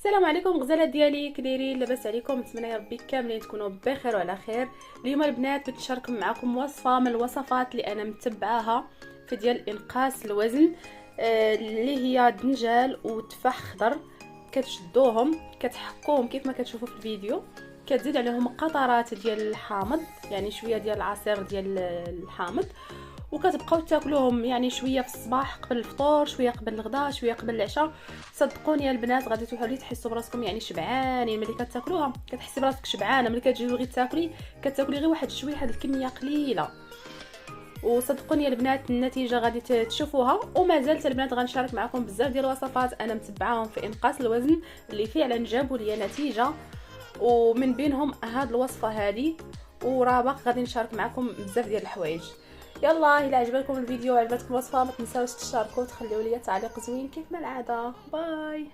السلام عليكم غزالات ديالي، كدايرين؟ لاباس عليكم؟ نتمنى يا ربي كاملين تكونوا بخير وعلى خير. اليوم البنات بغيت نشارك معكم وصفه من الوصفات اللي انا متبعاها في ديال انقاص الوزن، اللي هي دنجال وتفاح خضر. كتشدوهم كتحكوهم كيف ما كتشوفوا في الفيديو، كتزيد عليهم قطرات ديال الحامض، يعني شويه ديال العصير ديال الحامض، وكتبقاو تاكلوهم يعني شويه في الصباح قبل الفطور، شويه قبل الغداء، شويه قبل العشاء. صدقوني يا البنات غادي تولي تحسوا براسكم يعني شبعانين ملي كتاكلوها، كتحسي براسك شبعانه. ملي كتجيو غير كتاكلي غير واحد شويه، واحد الكميه قليله. وصدقوني يا البنات النتيجه غادي تشوفوها. وما زالت البنات غنشارك معكم بزاف ديال الوصفات انا متبعاهم في انقاص الوزن اللي فعلا جابوا لي نتيجه، ومن بينهم هاد الوصفه هذه. وراه باقي غادي نشارك معكم بزاف ديال الحوايج. يلا الى عجبكم الفيديو وعجبتكم الوصفه ما تنساوش تشاركوا وتخليوا لي تعليق زوين كيف ما العاده. باي.